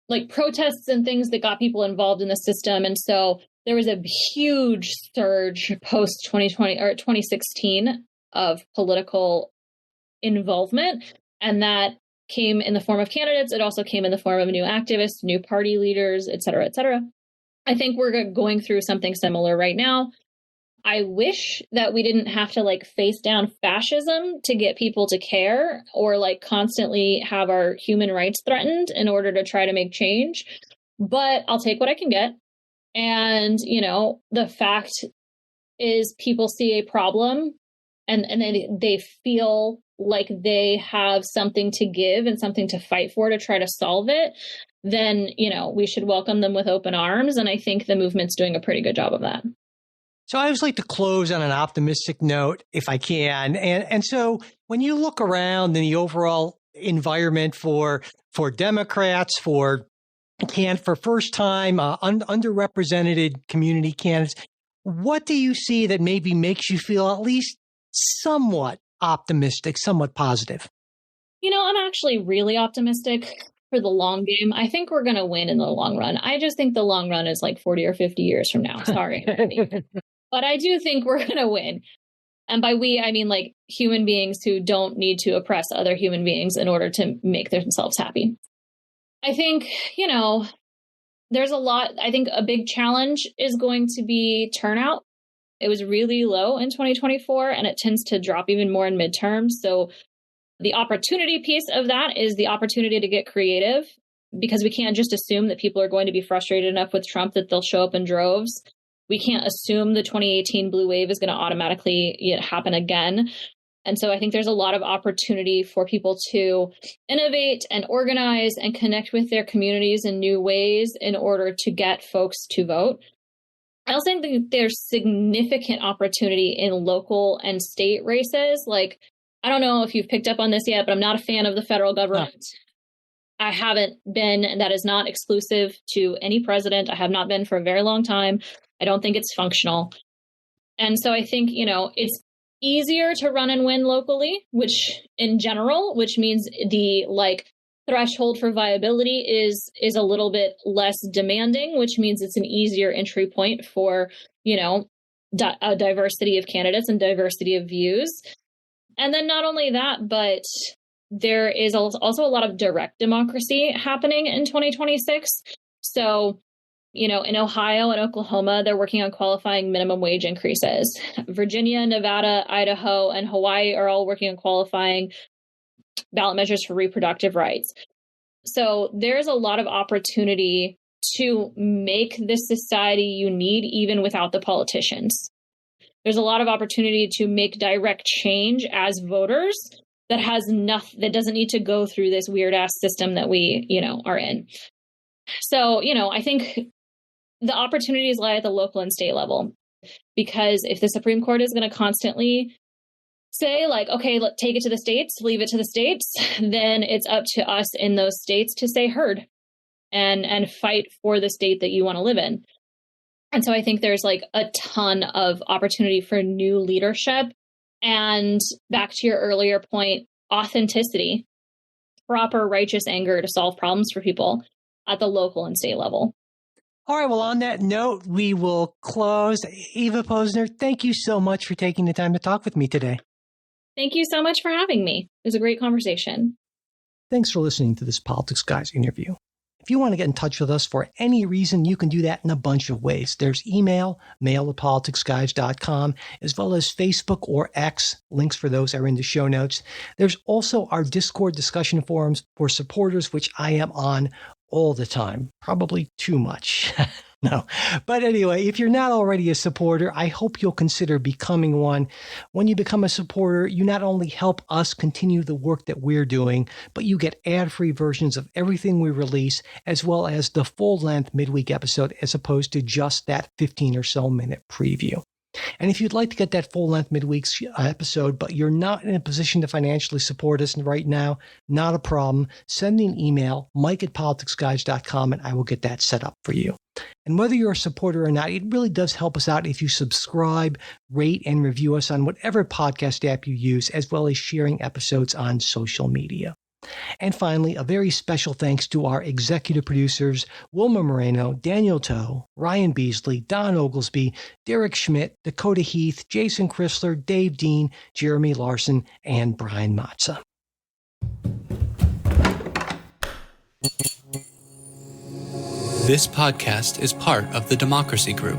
like protests and things that got people involved in the system. And so there was a huge surge post 2020 or 2016 of political involvement. And that came in the form of candidates. It also came in the form of new activists, new party leaders, et cetera, et cetera. I think we're going through something similar right now. I wish that we didn't have to like face down fascism to get people to care or like constantly have our human rights threatened in order to try to make change. But I'll take what I can get. And, you know, the fact is people see a problem and then they feel like they have something to give and something to fight for to try to solve it. Then, you know, we should welcome them with open arms. And I think the movement's doing a pretty good job of that. So I always like to close on an optimistic note if I can. And so when you look around in the overall environment for Democrats, for first time underrepresented community candidates, what do you see that maybe makes you feel at least somewhat optimistic, somewhat positive? You know, I'm actually really optimistic for the long game. I think we're going to win in the long run. I just think the long run is like 40 or 50 years from now. Sorry. But I do think we're going to win. And by we, I mean like human beings who don't need to oppress other human beings in order to make themselves happy. I think, you know, there's a lot. I think a big challenge is going to be turnout. It was really low in 2024, and it tends to drop even more in midterms. So the opportunity piece of that is the opportunity to get creative, because we can't just assume that people are going to be frustrated enough with Trump that they'll show up in droves. We can't assume the 2018 blue wave is going to automatically happen again. And so I think there's a lot of opportunity for people to innovate and organize and connect with their communities in new ways in order to get folks to vote. I also think there's significant opportunity in local and state races. Like, I don't know if you've picked up on this yet, but I'm not a fan of the federal government. No. I haven't been, and that is not exclusive to any president. I have not been for a very long time. I don't think it's functional. And so I think, you know, it's easier to run and win locally, which in general, which means the like threshold for viability is a little bit less demanding, which means it's an easier entry point for, you know, a diversity of candidates and diversity of views. And then not only that, but there is also a lot of direct democracy happening in 2026. So, in Ohio and Oklahoma, they're working on qualifying minimum wage increases. Virginia, Nevada, Idaho, and Hawaii are all working on qualifying ballot measures for reproductive rights. So there's a lot of opportunity to make this society you need, even without the politicians. There's a lot of opportunity to make direct change as voters that doesn't need to go through this weird ass system that we, are in. So, I think the opportunities lie at the local and state level, because if the Supreme Court is going to constantly say okay, let's take it to the states, leave it to the states, then it's up to us in those states to say heard and fight for the state that you want to live in. And so I think there's a ton of opportunity for new leadership. And back to your earlier point, authenticity, proper righteous anger to solve problems for people at the local and state level. All right. Well, on that note, we will close. Eva Posner, thank you so much for taking the time to talk with me today. Thank you so much for having me. It was a great conversation. Thanks for listening to this Politics Guys interview. If you want to get in touch with us for any reason, you can do that in a bunch of ways. There's email, mail@politicsguys.com, as well as Facebook or X. Links for those are in the show notes. There's also our Discord discussion forums for supporters, which I am on all the time, probably too much. No. But anyway, if you're not already a supporter, I hope you'll consider becoming one. When you become a supporter, you not only help us continue the work that we're doing, but you get ad-free versions of everything we release, as well as the full-length midweek episode, as opposed to just that 15 or so minute preview. And if you'd like to get that full-length midweek episode, but you're not in a position to financially support us right now, not a problem. Send me an email, mike@politicsguys.com, and I will get that set up for you. And whether you're a supporter or not, it really does help us out if you subscribe, rate, and review us on whatever podcast app you use, as well as sharing episodes on social media. And finally, a very special thanks to our executive producers, Wilma Moreno, Daniel Toe, Ryan Beasley, Don Oglesby, Derek Schmidt, Dakota Heath, Jason Chrysler, Dave Dean, Jeremy Larson, and Brian Matza. This podcast is part of the Democracy Group,